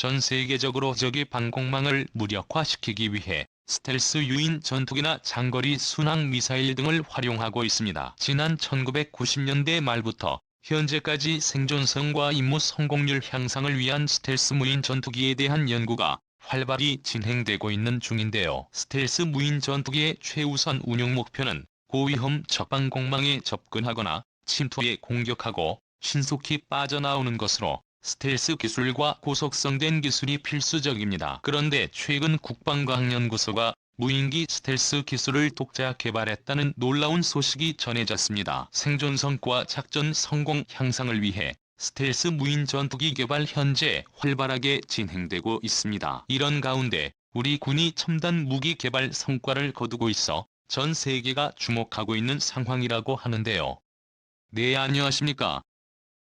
전 세계적으로 적의 방공망을 무력화시키기 위해 스텔스 유인 전투기나 장거리 순항 미사일 등을 활용하고 있습니다. 지난 1990년대 말부터 현재까지 생존성과 임무 성공률 향상을 위한 스텔스 무인 전투기에 대한 연구가 활발히 진행되고 있는 중인데요. 스텔스 무인 전투기의 최우선 운용 목표는 고위험 적방공망에 접근하거나 침투해 공격하고 신속히 빠져나오는 것으로 스텔스 기술과 고속성된 기술이 필수적입니다. 그런데 최근 국방과학연구소가 무인기 스텔스 기술을 독자 개발했다는 놀라운 소식이 전해졌습니다. 생존성과 작전 성공 향상을 위해 스텔스 무인 전투기 개발 현재 활발하게 진행되고 있습니다. 이런 가운데 우리 군이 첨단 무기 개발 성과를 거두고 있어 전 세계가 주목하고 있는 상황이라고 하는데요. 네, 안녕하십니까.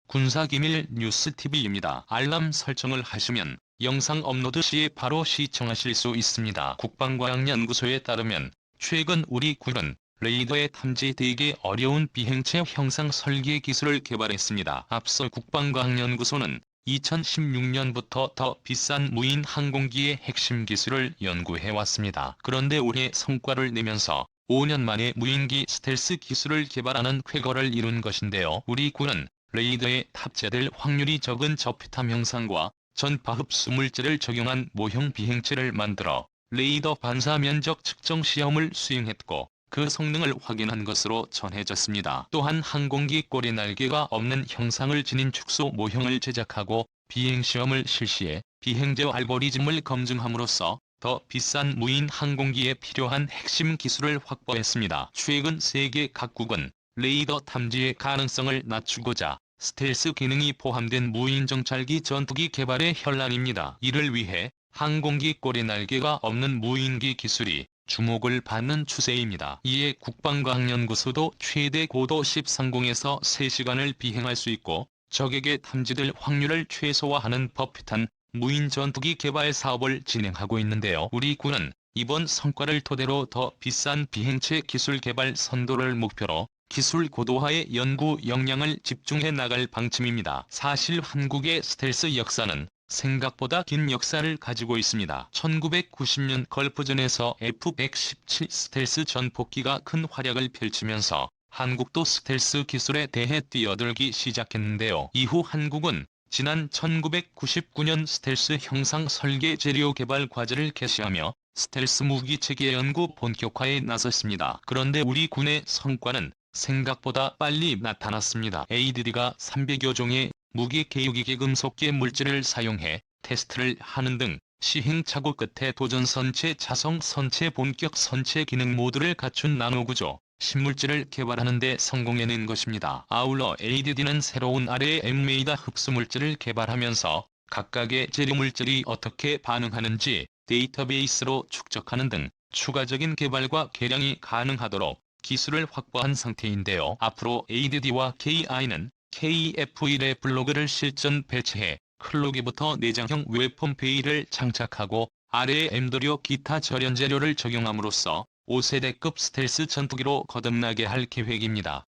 군사기밀 뉴스TV입니다. 알람 설정을 하시면 영상 업로드 시에 바로 시청하실 수 있습니다. 국방과학연구소에 따르면 최근 우리 군은 레이더에 탐지되기 어려운 비행체 형상 설계 기술을 개발했습니다. 앞서 국방과학연구소는 2016년부터 더 비싼 무인 항공기의 핵심 기술을 연구해왔습니다. 그런데 올해 성과를 내면서 5년 만에 무인기 스텔스 기술을 개발하는 쾌거를 이룬 것인데요. 우리 군은 레이더에 탑재될 확률이 적은 저피탐 형상과 전파 흡수 물질을 적용한 모형 비행체를 만들어 레이더 반사 면적 측정 시험을 수행했고 그 성능을 확인한 것으로 전해졌습니다. 또한 항공기 꼬리 날개가 없는 형상을 지닌 축소 모형을 제작하고 비행시험을 실시해 비행제 알고리즘을 검증함으로써 더 비싼 무인 항공기에 필요한 핵심 기술을 확보했습니다. 최근 세계 각국은 레이더 탐지의 가능성을 낮추고자 스텔스 기능이 포함된 무인 정찰기 전투기 개발에 현란입니다. 이를 위해 항공기 꼬리 날개가 없는 무인기 기술이 주목을 받는 추세입니다. 이에 국방과학연구소도 최대 고도 10상공에서 3시간을 비행할 수 있고 적에게 탐지될 확률을 최소화하는 버핏한 무인 전투기 개발 사업을 진행하고 있는데요. 우리 군은 이번 성과를 토대로 더 비싼 비행체 기술 개발 선도를 목표로 기술 고도화에 연구 역량을 집중해 나갈 방침입니다. 사실 한국의 스텔스 역사는 생각보다 긴 역사를 가지고 있습니다. 1990년 걸프전에서 F-117 스텔스 전폭기가 큰 활약을 펼치면서 한국도 스텔스 기술에 대해 뛰어들기 시작했는데요. 이후 한국은 지난 1999년 스텔스 형상 설계 재료 개발 과제를 개시하며 스텔스 무기 체계 연구 본격화에 나섰습니다. 그런데 우리 군의 성과는 생각보다 빨리 나타났습니다. ADD가 300여 종의 무기 개유기계 금속계 물질을 사용해 테스트를 하는 등 시행착오 끝에 도전 선체 자성 선체 본격 선체 기능 모두를 갖춘 나노구조 신물질을 개발하는 데 성공해낸 것입니다. 아울러 ADD는 새로운 RM-메이다 흡수물질을 개발하면서 각각의 재료물질이 어떻게 반응하는지 데이터베이스로 축적하는 등 추가적인 개발과 개량이 가능하도록 기술을 확보한 상태인데요. 앞으로 ADD와 KI는 KF1의 블로그를 실전 배치해 클로기부터 내장형 웨폰페이를 장착하고 RM 도료 기타 절연 재료를 적용함으로써 5세대급 스텔스 전투기로 거듭나게 할 계획입니다.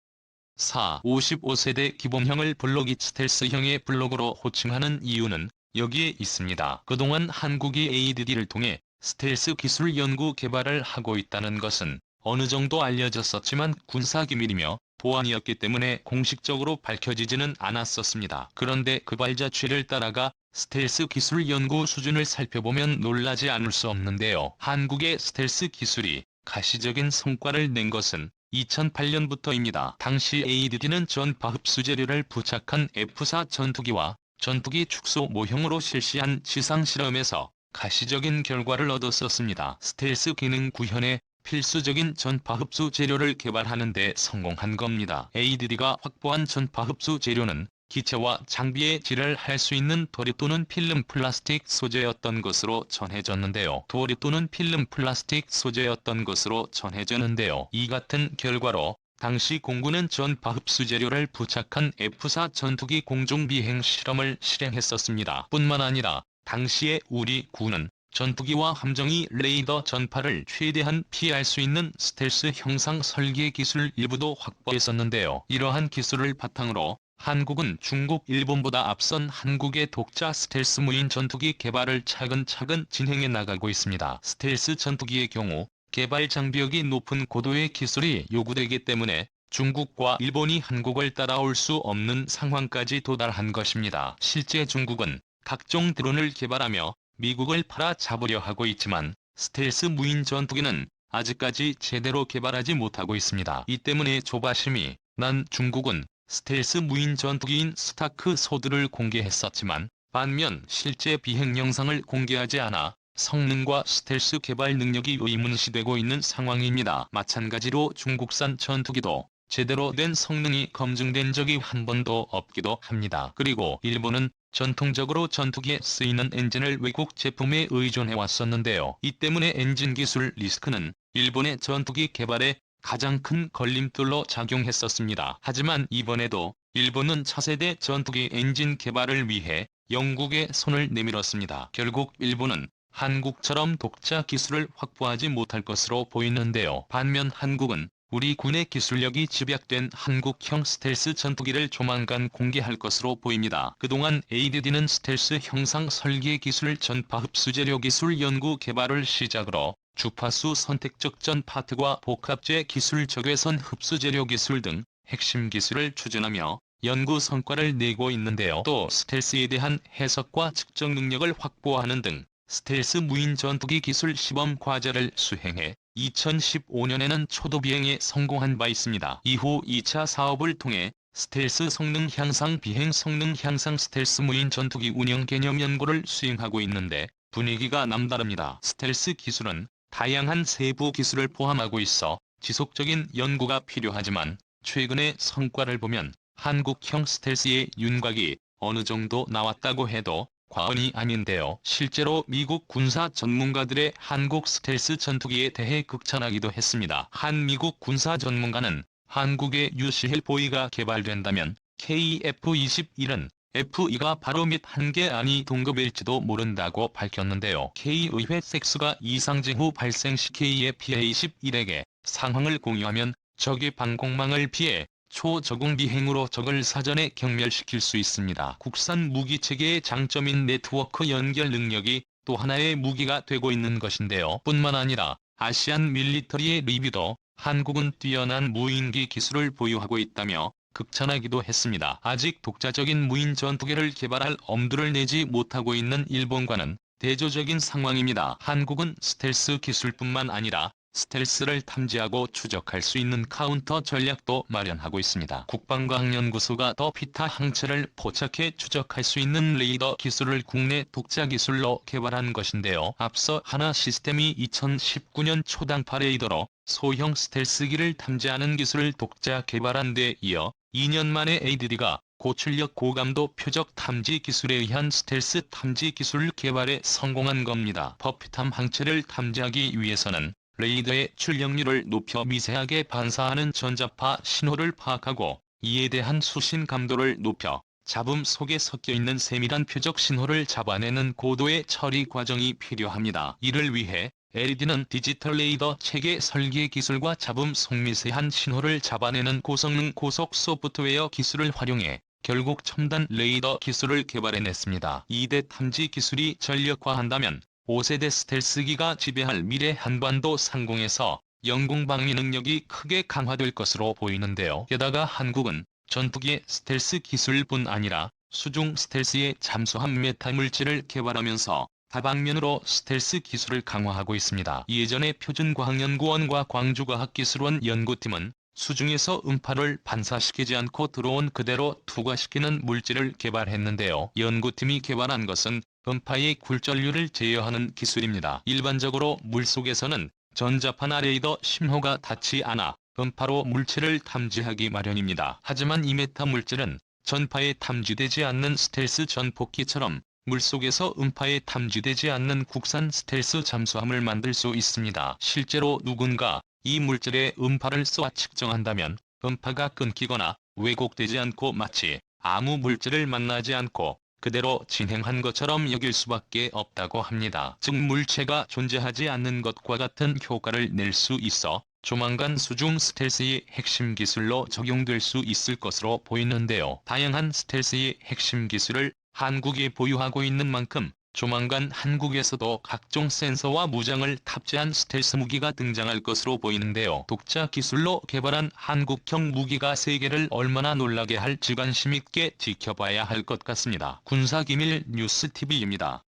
4. 55세대 기본형을 블록이 스텔스형의 블록으로 호칭하는 이유는 여기에 있습니다. 그동안 한국이 ADD를 통해 스텔스 기술 연구 개발을 하고 있다는 것은 어느 정도 알려졌었지만 군사기밀이며 보안이었기 때문에 공식적으로 밝혀지지는 않았었습니다. 그런데 그 발자취를 따라가 스텔스 기술 연구 수준을 살펴보면 놀라지 않을 수 없는데요. 한국의 스텔스 기술이 가시적인 성과를 낸 것은 2008년부터입니다. 당시 ADD는 전파 흡수 재료를 부착한 F-4 전투기와 전투기 축소 모형으로 실시한 지상 실험에서 가시적인 결과를 얻었었습니다. 스텔스 기능 구현에 필수적인 전파 흡수 재료를 개발하는 데 성공한 겁니다. ADD가 확보한 전파 흡수 재료는 기체와 장비에 질을 할 수 있는 도리 또는 필름 플라스틱 소재였던 것으로 전해졌는데요. 도리 또는 필름 플라스틱 소재였던 것으로 전해졌는데요. 이 같은 결과로 당시 공군은 전파 흡수 재료를 부착한 F-4 전투기 공중 비행 실험을 실행했었습니다. 뿐만 아니라 당시에 우리 군은 전투기와 함정이 레이더 전파를 최대한 피할 수 있는 스텔스 형상 설계 기술 일부도 확보했었는데요. 이러한 기술을 바탕으로 한국은 중국, 일본보다 앞선 한국의 독자 스텔스 무인 전투기 개발을 차근차근 진행해 나가고 있습니다. 스텔스 전투기의 경우 개발 장벽이 높은 고도의 기술이 요구되기 때문에 중국과 일본이 한국을 따라올 수 없는 상황까지 도달한 것입니다. 실제 중국은 각종 드론을 개발하며 미국을 팔아잡으려 하고 있지만 스텔스 무인 전투기는 아직까지 제대로 개발하지 못하고 있습니다. 이 때문에 조바심이 난 중국은 스텔스 무인 전투기인 스타크 소드를 공개했었지만 반면 실제 비행 영상을 공개하지 않아 성능과 스텔스 개발 능력이 의문시되고 있는 상황입니다. 마찬가지로 중국산 전투기도 제대로 된 성능이 검증된 적이 한 번도 없기도 합니다. 그리고 일본은 전통적으로 전투기에 쓰이는 엔진을 외국 제품에 의존해 왔었는데요. 이 때문에 엔진 기술 리스크는 일본의 전투기 개발에 가장 큰 걸림돌로 작용했었습니다. 하지만 이번에도 일본은 차세대 전투기 엔진 개발을 위해 영국에 손을 내밀었습니다. 결국 일본은 한국처럼 독자 기술을 확보하지 못할 것으로 보이는데요. 반면 한국은 우리 군의 기술력이 집약된 한국형 스텔스 전투기를 조만간 공개할 것으로 보입니다. 그동안 ADD는 스텔스 형상 설계 기술, 전파 흡수재료 기술 연구 개발을 시작으로 주파수 선택적 전 파트과 복합재 기술, 적외선 흡수재료 기술 등 핵심 기술을 추진하며 연구 성과를 내고 있는데요. 또 스텔스에 대한 해석과 측정 능력을 확보하는 등 스텔스 무인 전투기 기술 시범 과제를 수행해 2015년에는 초도 비행에 성공한 바 있습니다. 이후 2차 사업을 통해 스텔스 성능 향상, 비행 성능 향상, 스텔스 무인 전투기 운영 개념 연구를 수행하고 있는데 분위기가 남다릅니다. 스텔스 기술은 다양한 세부 기술을 포함하고 있어 지속적인 연구가 필요하지만 최근의 성과를 보면 한국형 스텔스의 윤곽이 어느 정도 나왔다고 해도 과언이 아닌데요. 실제로 미국 군사 전문가들의 한국 스텔스 전투기에 대해 극찬하기도 했습니다. 한 미국 군사 전문가는 한국의 UC-헬보이가 개발된다면 KF-21은 F2가 바로 및 한계 안이 동급일지도 모른다고 밝혔는데요. K의 섹스가 이상 징후 발생 시 K의 PA-21에게 상황을 공유하면 적의 방공망을 피해 초저공 비행으로 적을 사전에 경멸시킬 수 있습니다. 국산 무기체계의 장점인 네트워크 연결 능력이 또 하나의 무기가 되고 있는 것인데요. 뿐만 아니라 아시안 밀리터리의 리뷰도 한국은 뛰어난 무인기 기술을 보유하고 있다며 극찬하기도 했습니다. 아직 독자적인 무인 전투기를 개발할 엄두를 내지 못하고 있는 일본과는 대조적인 상황입니다. 한국은 스텔스 기술뿐만 아니라 스텔스를 탐지하고 추적할 수 있는 카운터 전략도 마련하고 있습니다. 국방과학연구소가 더 피타 항체를 포착해 추적할 수 있는 레이더 기술을 국내 독자 기술로 개발한 것인데요. 앞서 하나 시스템이 2019년 초당파 레이더로 소형 스텔스기를 탐지하는 기술을 독자 개발한 데 이어 2년 만에 ADD가 고출력 고감도 표적 탐지 기술에 의한 스텔스 탐지 기술 개발에 성공한 겁니다. 퍼피탐 항체를 탐지하기 위해서는 레이더의 출력률을 높여 미세하게 반사하는 전자파 신호를 파악하고 이에 대한 수신 감도를 높여 잡음 속에 섞여있는 세밀한 표적 신호를 잡아내는 고도의 처리 과정이 필요합니다. 이를 위해 LED는 디지털 레이더 체계 설계 기술과 잡음 속 미세한 신호를 잡아내는 고성능 고속 소프트웨어 기술을 활용해 결국 첨단 레이더 기술을 개발해냈습니다. 2대 탐지 기술이 전력화한다면 5세대 스텔스기가 지배할 미래 한반도 상공에서 영공 방위 능력이 크게 강화될 것으로 보이는데요. 게다가 한국은 전투기의 스텔스 기술뿐 아니라 수중 스텔스의 잠수함 메타 물질을 개발하면서 다방면으로 스텔스 기술을 강화하고 있습니다. 예전에 표준과학연구원과 광주과학기술원 연구팀은 수중에서 음파를 반사시키지 않고 들어온 그대로 투과시키는 물질을 개발했는데요. 연구팀이 개발한 것은 음파의 굴절률을 제어하는 기술입니다. 일반적으로 물속에서는 전자파나 레이더 신호가 닿지 않아 음파로 물체를 탐지하기 마련입니다. 하지만 이 메타 물질은 전파에 탐지되지 않는 스텔스 전폭기처럼 물속에서 음파에 탐지되지 않는 국산 스텔스 잠수함을 만들 수 있습니다. 실제로 누군가 이 물질의 음파를 쏘아 측정한다면 음파가 끊기거나 왜곡되지 않고 마치 아무 물질을 만나지 않고 그대로 진행한 것처럼 여길 수밖에 없다고 합니다. 즉 물체가 존재하지 않는 것과 같은 효과를 낼 수 있어 조만간 수중 스텔스의 핵심 기술로 적용될 수 있을 것으로 보이는데요. 다양한 스텔스의 핵심 기술을 한국이 보유하고 있는 만큼 조만간 한국에서도 각종 센서와 무장을 탑재한 스텔스 무기가 등장할 것으로 보이는데요. 독자 기술로 개발한 한국형 무기가 세계를 얼마나 놀라게 할지 관심 있게 지켜봐야 할 것 같습니다. 군사기밀 뉴스TV입니다.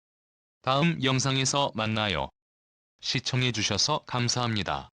다음 영상에서 만나요. 시청해주셔서 감사합니다.